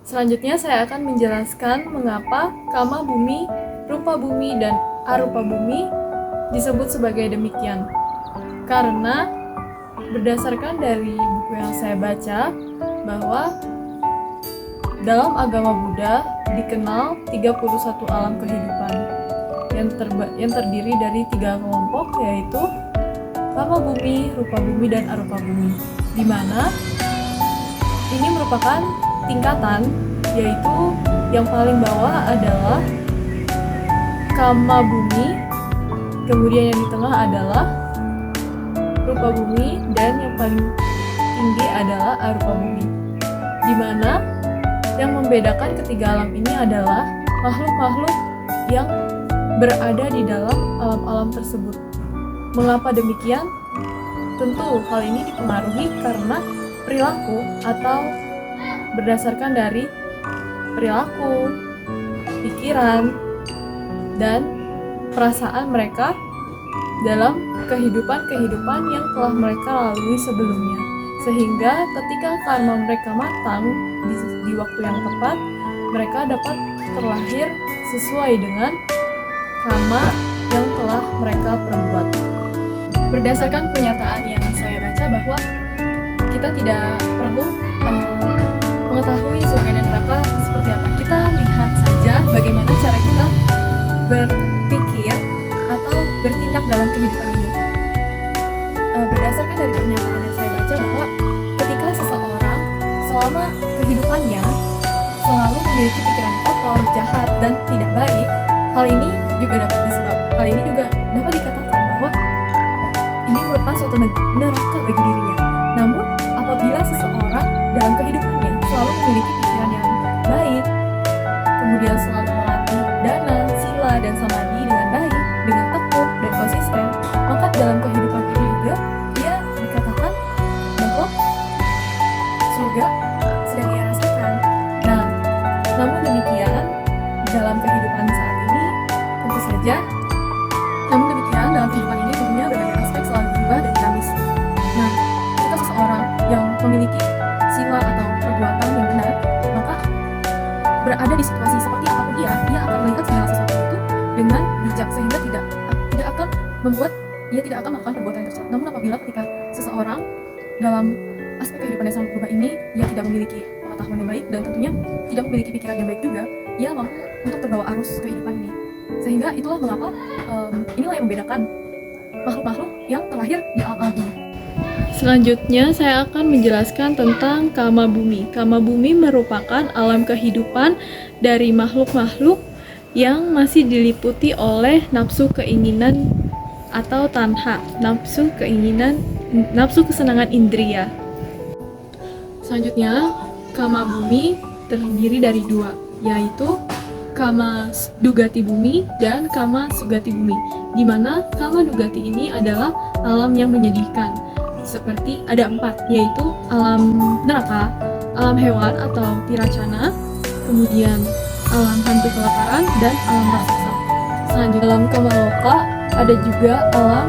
Selanjutnya saya akan menjelaskan mengapa kama bumi, rupa bumi, dan arupa bumi disebut sebagai demikian. Karena berdasarkan dari buku yang saya baca bahwa dalam agama Buddha dikenal 31 alam kehidupan yang terdiri dari 3 kelompok, yaitu kama bumi, rupa bumi, dan arupa bumi, di mana ini merupakan tingkatan, yaitu yang paling bawah adalah kama bumi, kemudian yang di tengah adalah rupa bumi, dan yang paling tinggi adalah arupa bumi, di mana yang membedakan ketiga alam ini adalah makhluk-makhluk yang berada di dalam alam-alam tersebut. Mengapa demikian? Tentu hal ini dipengaruhi karena perilaku atau berdasarkan dari perilaku, pikiran, dan perasaan mereka dalam kehidupan-kehidupan yang telah mereka lalui sebelumnya. Sehingga ketika karma mereka matang di waktu yang tepat, mereka dapat terlahir sesuai dengan karma yang telah mereka perbuat. Berdasarkan pernyataan yang saya baca bahwa kita tidak perlu mengetahui surga dan neraka seperti apa. Kita lihat saja bagaimana cara kita berpikir atau bertindak dalam kehidupan ini. Berdasarkan dari pernyataan yang saya baca bahwa ketika seseorang selama kehidupannya selalu memiliki pikiran kotor, jahat, dan tidak baik, hal ini juga dapat dikatakan bahwa ini merupakan suatu neraka bagi dirinya. Namun apabila seseorang dalam kehidupannya selalu memiliki pikiran yang baik, kemudian selalu melatih dana, sila, dan samadhi dengan baik, dengan tekun dan konsisten, maka dalam kehidupan ini juga dia dikatakan bahwa surga sedang ia rasakan. Nah, namun demikian dalam kehidupan saat ini tentu saja, dalam kehidupan ini tentunya berbagai aspek selalu berubah dan dinamis. Nah, ketika seseorang yang memiliki sila atau perbuatan yang benar, maka berada di situasi seperti apapun dia akan melihat segala sesuatu itu dengan bijak, sehingga tidak akan melakukan perbuatan yang tersebut. Namun apabila ketika seseorang dalam aspek kehidupan yang sangat berubah ini, ia tidak memiliki pengetahuan yang baik dan tentunya tidak memiliki pikiran yang baik juga, ia mampu untuk terbawa arus kehidupan ini. Sehingga itulah mengapa inilah yang membedakan makhluk-makhluk yang terlahir di alam ini. Selanjutnya saya akan menjelaskan tentang kama bumi. Kama bumi merupakan alam kehidupan dari makhluk-makhluk yang masih diliputi oleh nafsu keinginan atau tanha, nafsu kesenangan indria. Selanjutnya, kama bumi terdiri dari 2, yaitu kama dugati bumi dan kama sugati bumi, di mana kama dugati ini adalah alam yang menyedihkan. Seperti ada 4, yaitu alam neraka, alam hewan atau tiracana, kemudian alam hantu kelaparan, dan alam raksasa. Selanjutnya alam kama loka ada juga alam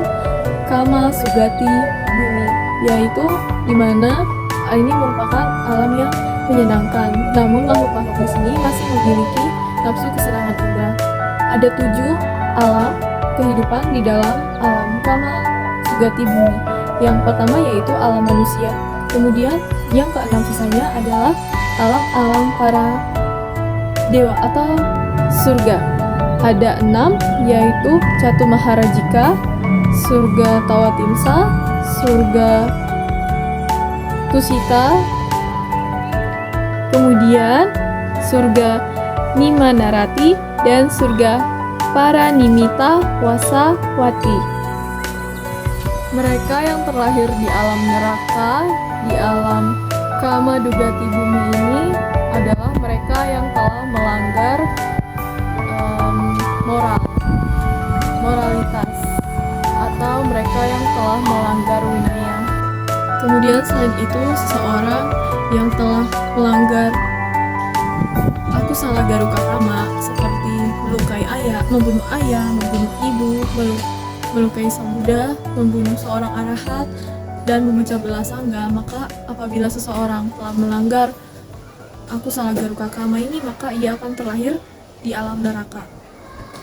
kama sugati bumi, yaitu di mana ini merupakan alam yang menyenangkan. Namun makhluk-makhluk di sini masih memiliki nafsu kesenangan indah. Ada 7 alam kehidupan di dalam alam kama sugati bumi. Yang pertama yaitu alam manusia. Kemudian yang ke-6 sisanya adalah alam-alam para dewa atau surga. Ada 6 yaitu Catu Maharajika, surga Tawatimsa, surga Tusita, kemudian surga Nimanarati, dan surga Paranimita Wasawati. Mereka yang terlahir di alam neraka, di alam kama dugati bumi ini adalah mereka yang telah melanggar moralitas, atau mereka yang telah melanggar winaya. Kemudian selain itu, seseorang yang telah melanggar kusala garuka kama seperti membunuh ayah, membunuh ibu, melukai sang Buddha, membunuh seorang arahat, dan memecah belah sangga. Maka apabila seseorang telah melanggar aku salah garuka kama ini, maka ia akan terlahir di alam neraka.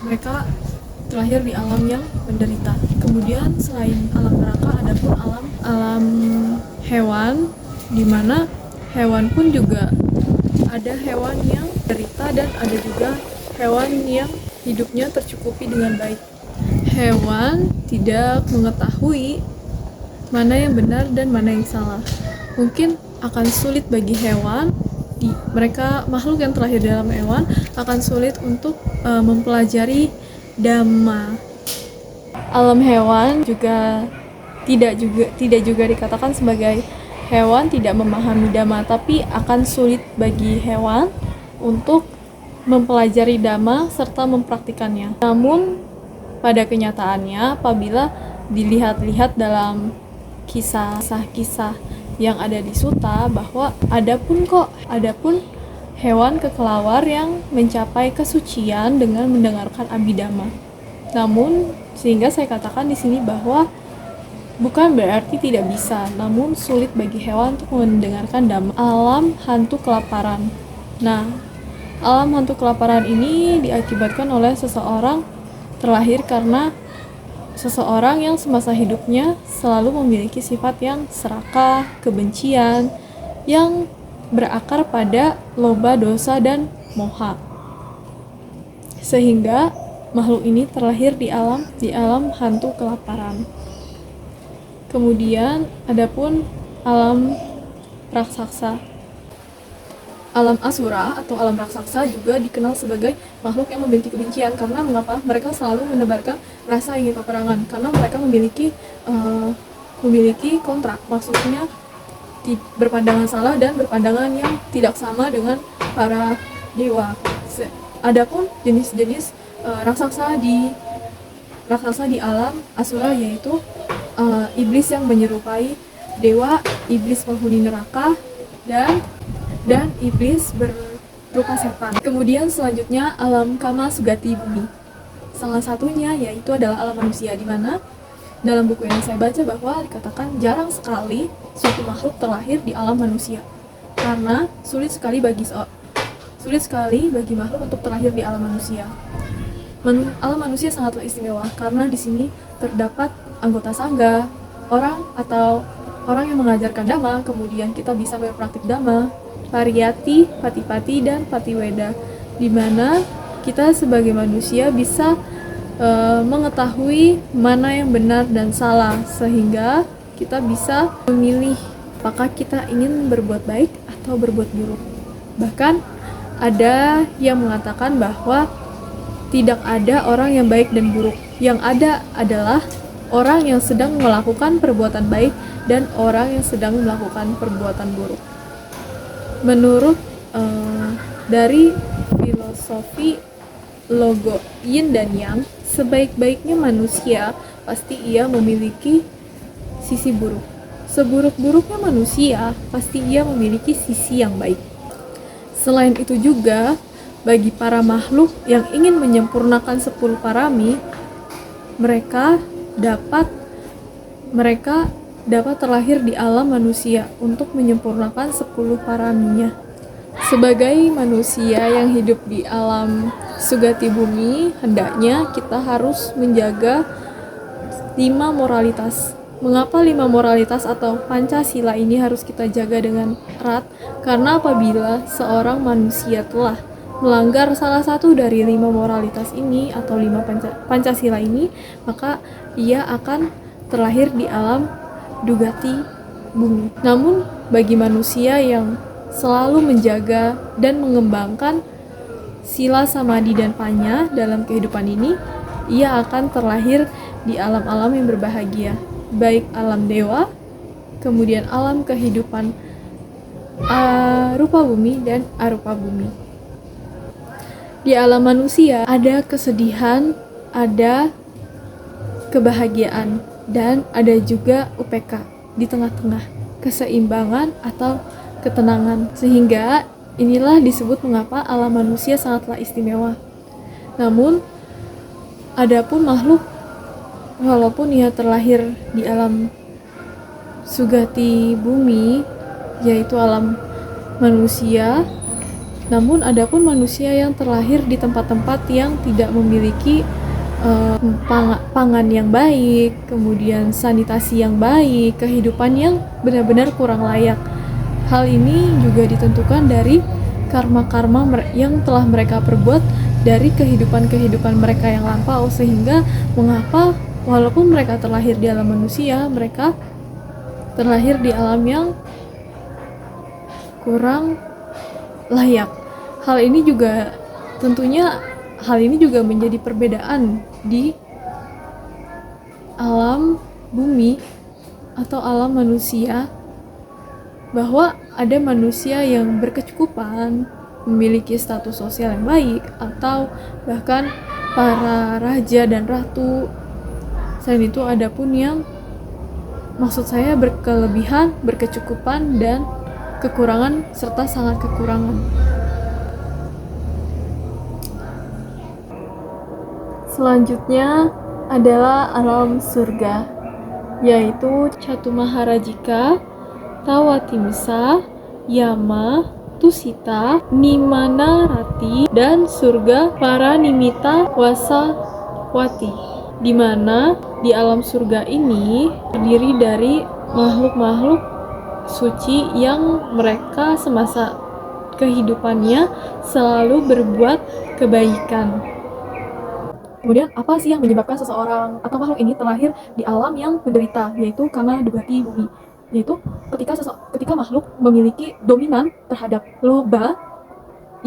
Mereka terlahir di alam yang menderita. Kemudian selain alam neraka ada pun alam hewan, di mana hewan pun juga ada hewan yang menderita dan ada juga hewan yang hidupnya tercukupi dengan baik. Hewan tidak mengetahui mana yang benar dan mana yang salah. Mungkin akan sulit bagi hewan, mereka makhluk yang terlahir dalam hewan akan sulit untuk mempelajari dhamma. Alam hewan juga tidak juga dikatakan sebagai hewan tidak memahami dhamma, tapi akan sulit bagi hewan untuk mempelajari dhamma serta mempraktikannya. Namun pada kenyataannya, apabila dilihat-lihat dalam kisah-kisah yang ada di Sutta, bahwa ada pun hewan kekelawar yang mencapai kesucian dengan mendengarkan abhidhamma. Namun sehingga saya katakan di sini bahwa bukan berarti tidak bisa, namun sulit bagi hewan untuk mendengarkan dhamma. Alam hantu kelaparan. Nah, alam hantu kelaparan ini diakibatkan oleh seseorang terlahir karena seseorang yang semasa hidupnya selalu memiliki sifat yang serakah, kebencian, yang berakar pada loba, dosa, dan moha. Sehingga makhluk ini terlahir di alam hantu kelaparan. Kemudian adapun alam raksasa. Alam asura atau alam raksasa juga dikenal sebagai makhluk yang memiliki kebencian. Karena mengapa? Mereka selalu menebarkan rasa ingin peperangan, karena mereka memiliki kontrak, maksudnya berpandangan salah dan berpandangan yang tidak sama dengan para dewa. Adapun jenis-jenis raksasa di alam asura yaitu iblis yang menyerupai dewa, iblis penghuni neraka, dan iblis berupa setan. Kemudian selanjutnya alam kama sugati bumi. Salah satunya yaitu adalah alam manusia, di mana dalam buku yang saya baca bahwa dikatakan jarang sekali suatu makhluk terlahir di alam manusia, karena sulit sekali bagi makhluk untuk terlahir di alam manusia. Alam manusia sangatlah istimewa karena di sini terdapat anggota sangga, orang yang mengajarkan dhamma, kemudian kita bisa berpraktik dhamma, pariyati, patipati, dan patiweda, di mana kita sebagai manusia bisa mengetahui mana yang benar dan salah, sehingga kita bisa memilih apakah kita ingin berbuat baik atau berbuat buruk. Bahkan ada yang mengatakan bahwa tidak ada orang yang baik dan buruk. Yang ada adalah orang yang sedang melakukan perbuatan baik dan orang yang sedang melakukan perbuatan buruk. Menurut dari filosofi logo yin dan yang, sebaik-baiknya manusia pasti ia memiliki sisi buruk. Seburuk-buruknya manusia pasti ia memiliki sisi yang baik. Selain itu juga, bagi para makhluk yang ingin menyempurnakan 10 parami, mereka dapat terlahir di alam manusia untuk menyempurnakan 10 paraminya. Sebagai manusia yang hidup di alam sugati bumi, hendaknya kita harus menjaga 5 moralitas. Mengapa 5 moralitas atau Pancasila ini harus kita jaga dengan erat? Karena apabila seorang manusia telah melanggar salah satu dari 5 moralitas ini atau 5 Pancasila ini, maka ia akan terlahir di alam dugati bumi. Namun bagi manusia yang selalu menjaga dan mengembangkan sila, samadhi, dan panya dalam kehidupan ini, ia akan terlahir di alam-alam yang berbahagia, baik alam dewa, kemudian alam kehidupan rupa bumi dan arupa bumi. Di alam manusia ada kesedihan, ada kebahagiaan, dan ada juga UPK di tengah-tengah, keseimbangan atau ketenangan. Sehingga inilah disebut mengapa alam manusia sangatlah istimewa. Namun adapun makhluk, walaupun ia terlahir di alam sugati bumi, yaitu alam manusia, Namun adapun manusia yang terlahir di tempat-tempat yang tidak memiliki pangan yang baik, kemudian sanitasi yang baik, kehidupan yang benar-benar kurang layak. Hal ini juga ditentukan dari karma-karma yang telah mereka perbuat dari kehidupan-kehidupan mereka yang lampau, sehingga mengapa walaupun mereka terlahir di alam manusia, mereka terlahir di alam yang kurang layak. Hal ini juga menjadi perbedaan di alam bumi atau alam manusia, bahwa ada manusia yang berkecukupan, memiliki status sosial yang baik, atau bahkan para raja dan ratu. Selain itu ada pun yang maksud saya berkelebihan, berkecukupan, dan kekurangan serta sangat kekurangan. Selanjutnya adalah alam surga, yaitu Catumaharajika, Tawatimsa, Yama, Tusita, Nimanarati, dan surga Paranimita Wasawati, di mana di alam surga ini terdiri dari makhluk-makhluk suci yang mereka semasa kehidupannya selalu berbuat kebaikan. Kemudian apa sih yang menyebabkan seseorang atau makhluk ini terlahir di alam yang menderita, yaitu kama dugati bumi, yaitu ketika makhluk memiliki dominan terhadap loba,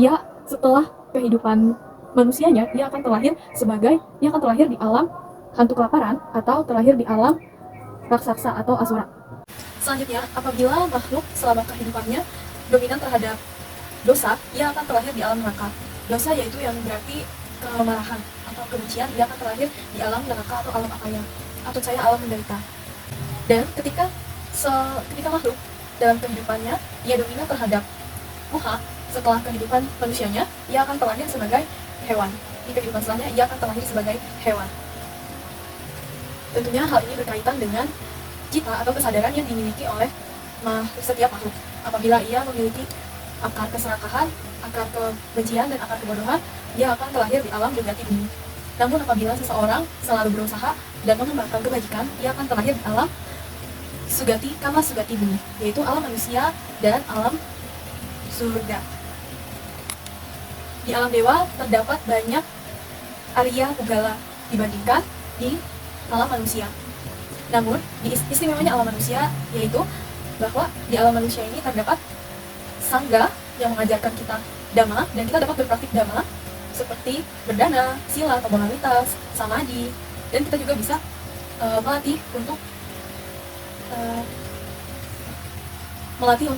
ya setelah kehidupan manusianya ia akan terlahir di alam hantu kelaparan atau terlahir di alam raksasa atau asura. Selanjutnya, apabila makhluk selama kehidupannya dominan terhadap dosa, ia akan terlahir di alam neraka. Dosa yaitu yang berarti kemarahan atau kebencian, ia akan terlahir di alam neraka atau alam apaya, atau saya alam menderita. Dan ketika makhluk dalam kehidupannya ia dominan terhadap muha, setelah kehidupan manusianya ia akan terlahir sebagai hewan. Di kehidupan setelahnya ia akan terlahir sebagai hewan. Tentunya hal ini berkaitan dengan cita atau kesadaran yang dimiliki oleh setiap makhluk. Apabila ia memiliki akar keserakahan, akar kebencian, dan akar kebodohan, ia akan terlahir di alam dugati bumi. Namun apabila seseorang selalu berusaha dan mengembangkan kebajikan, ia akan terlahir di alam sugati, kama sugati bumi, yaitu alam manusia dan alam surga. Di alam dewa terdapat banyak Arya Pugala dibandingkan di alam manusia. Namun, istimewanya alam manusia yaitu bahwa di alam manusia ini terdapat sangga yang mengajarkan kita dhamma, dan kita dapat berpraktik dhamma seperti berdana, sila, tobonalitas, samadhi, dan kita juga bisa melatih untuk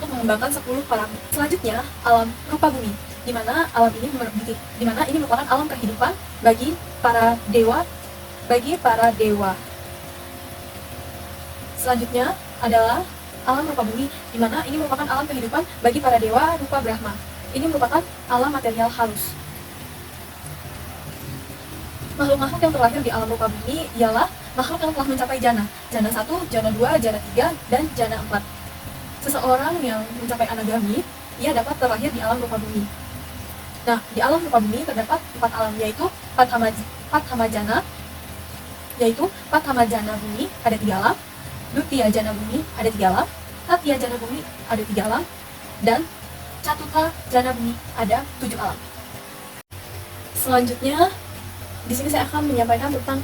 mengembangkan 10 paramita. Selanjutnya, alam rupa bumi, di mana ini merupakan alam kehidupan bagi para dewa. Selanjutnya adalah alam rupa bumi, di mana ini merupakan alam kehidupan bagi para dewa rupa Brahma. Ini merupakan alam material halus. Makhluk-makhluk yang terlahir di alam rupa bumi ialah makhluk yang telah mencapai jana 1, jana 2, jana 3, dan jana 4. Seseorang yang mencapai anagami, ia dapat terlahir di alam rupa bumi. Nah, di alam rupa bumi terdapat 4 alam, yaitu Pathama jana bumi ada 3 alam, Dutya jana bumi ada 3 alam, Tatya jana bumi ada 3 alam, dan Catuta jana bumi ada 7 alam. Selanjutnya, di sini saya akan menyampaikan tentang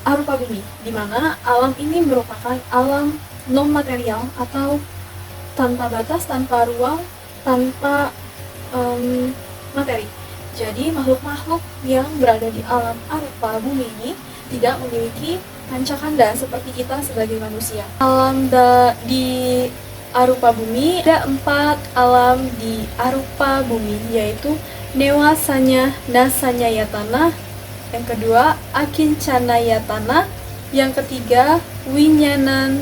arupa bumi, di mana alam ini merupakan alam non material atau tanpa batas, tanpa ruang, tanpa materi. Jadi makhluk-makhluk yang berada di alam arupa bumi ini tidak memiliki pancakanda seperti kita sebagai manusia. Di arupa bumi ada 4 alam di arupa bumi, yaitu Newa Sanya Nasanya Yatana, yang kedua Akincana Yatana, yang ketiga Winyanan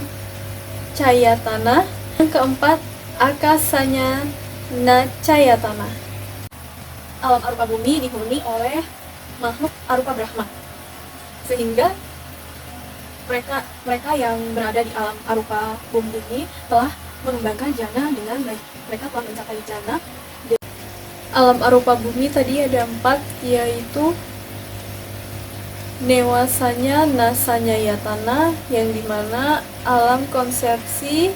Cayatana, yang keempat Akasanya Nacayatana. Alam arupa bumi dihuni oleh makhluk arupa Brahma, sehingga mereka yang berada di alam arupa bumi ini telah mengembangkan jana dengan baik. Mereka telah mencapai jana. Alam arupa bumi tadi ada 4, yaitu newasanya nasanya yatana, yang dimana alam konsepsi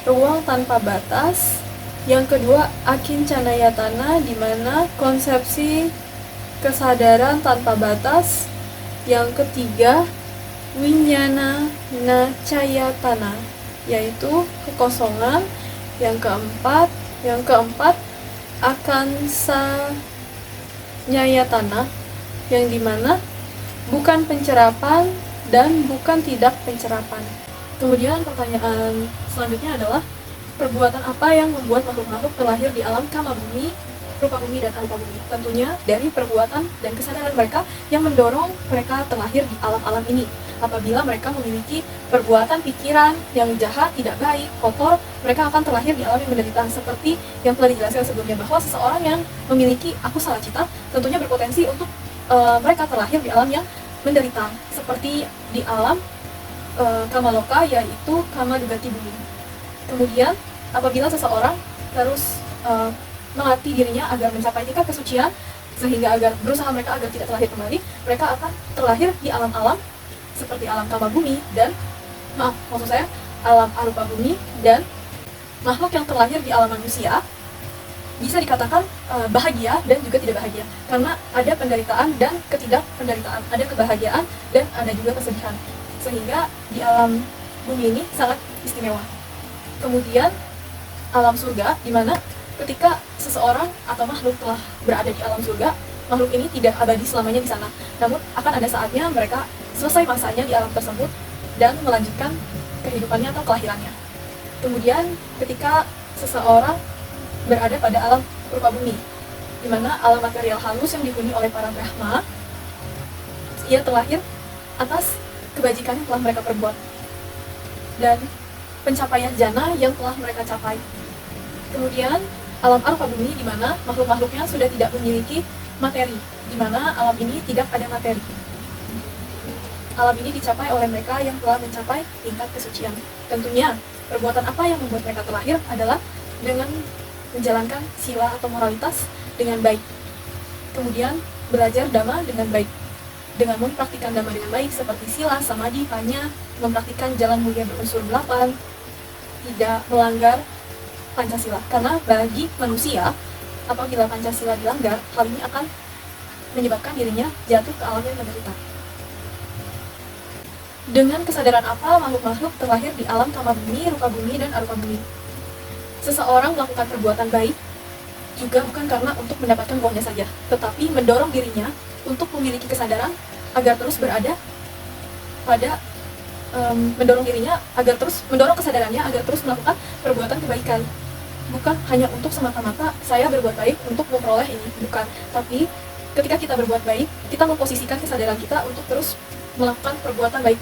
ruang tanpa batas. Yang kedua akincana yatana, dimana konsepsi kesadaran tanpa batas. Yang ketiga winyana nachayatana, yaitu kekosongan. Yang keempat akansa nyayatana, yang dimana bukan pencerapan dan bukan tidak pencerapan. Kemudian pertanyaan selanjutnya adalah perbuatan apa yang membuat makhluk-makhluk terlahir di alam kama bumi, rupa bumi, dan arupa bumi? Tentunya dari perbuatan dan kesadaran mereka yang mendorong mereka terlahir di alam-alam ini. Apabila mereka memiliki perbuatan pikiran yang jahat, tidak baik, kotor, mereka akan terlahir di alam yang menderita. Seperti yang telah dijelaskan sebelumnya, bahwa seseorang yang memiliki akusala cita tentunya berpotensi untuk mereka terlahir di alam yang menderita, seperti di alam kamaloka, yaitu kama dugati bumi. Kemudian apabila seseorang terus melatih dirinya agar mencapai tingkat kesucian, sehingga agar berusaha mereka agar tidak terlahir kembali, mereka akan terlahir di alam-alam seperti alam kama bumi dan alam arupa bumi. Dan makhluk yang terlahir di alam manusia bisa dikatakan bahagia dan juga tidak bahagia, karena ada penderitaan dan ketidakpenderitaan, ada kebahagiaan dan ada juga kesedihan, sehingga di alam bumi ini sangat istimewa. Kemudian alam surga, di mana ketika seseorang atau makhluk telah berada di alam surga, makhluk ini tidak abadi selamanya di sana, namun akan ada saatnya mereka selesai masanya di alam tersebut dan melanjutkan kehidupannya atau kelahirannya. Kemudian ketika seseorang berada pada alam rupa bumi, di mana alam material halus yang dihuni oleh para brahma, ia terlahir atas kebajikan yang telah mereka perbuat dan pencapaian jana yang telah mereka capai. Kemudian alam arupa bumi, di mana makhluk-makhluknya sudah tidak memiliki materi, di mana alam ini tidak ada materi. Alam ini dicapai oleh mereka yang telah mencapai tingkat kesucian. Tentunya perbuatan apa yang membuat mereka terlahir adalah dengan menjalankan sila atau moralitas dengan baik. Kemudian belajar dhamma dengan baik, dengan mempraktikkan dhamma dengan baik seperti sila, samadhi, panya, mempraktikkan jalan mulia berunsur 8, tidak melanggar Pancasila. Karena bagi manusia, apabila Pancasila dilanggar, hal ini akan menyebabkan dirinya jatuh ke alam yang menderita. Dengan kesadaran apa makhluk-makhluk terlahir di alam kama bumi, rupa bumi, dan arupa bumi? Seseorang melakukan perbuatan baik juga bukan karena untuk mendapatkan buahnya saja, tetapi mendorong dirinya untuk memiliki kesadaran agar terus berada pada mendorong kesadarannya agar terus melakukan perbuatan kebaikan. Bukan hanya untuk semata-mata saya berbuat baik untuk memperoleh ini, bukan. Tapi ketika kita berbuat baik, kita memposisikan kesadaran kita untuk terus melakukan perbuatan baik.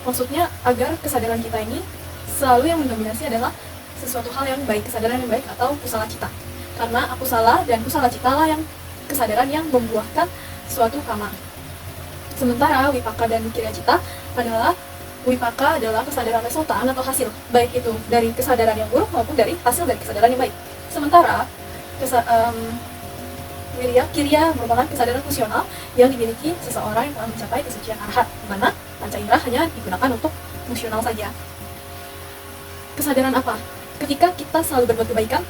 Maksudnya agar kesadaran kita ini selalu yang mendominasi adalah sesuatu hal yang baik, kesadaran yang baik atau kusala cita. Karena akusala dan kusala cita lah yang kesadaran yang membuahkan suatu kama. Sementara wipaka dan kirya cita adalah kesadaran resultan atau hasil, baik itu dari kesadaran yang buruk maupun dari hasil dari kesadaran yang baik. Sementara kirya merupakan kesadaran fungsional yang dimiliki seseorang yang telah mencapai kesucian arhat, di mana panca indera hanya digunakan untuk fungsional saja. Kesadaran apa? Ketika kita selalu berbuat kebaikan,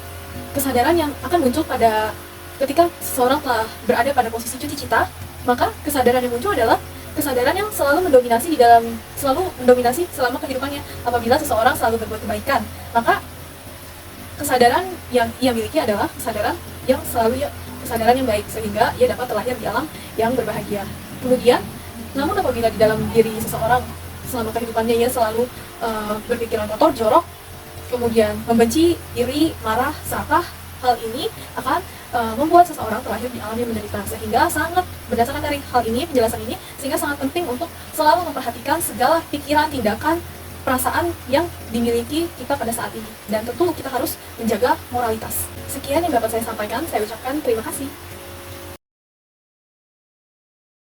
kesadaran yang akan muncul ketika seseorang telah berada pada posisi cuci cita, maka kesadaran yang muncul adalah kesadaran yang selalu mendominasi selama kehidupannya. Apabila seseorang selalu berbuat kebaikan, maka kesadaran yang ia miliki adalah kesadaran yang baik, sehingga ia dapat terlahir di alam yang berbahagia. Kemudian, namun apabila di dalam diri seseorang selama kehidupannya ia selalu berpikiran kotor, jorok, kemudian membenci, iri, marah, serakah, hal ini akan membuat seseorang terlahir di alam yang menderita. Sehingga sangat berdasarkan dari hal ini, penjelasan ini, sehingga sangat penting untuk selalu memperhatikan segala pikiran, tindakan, perasaan yang dimiliki kita pada saat ini. Dan tentu kita harus menjaga moralitas. Sekian yang dapat saya sampaikan, saya ucapkan terima kasih.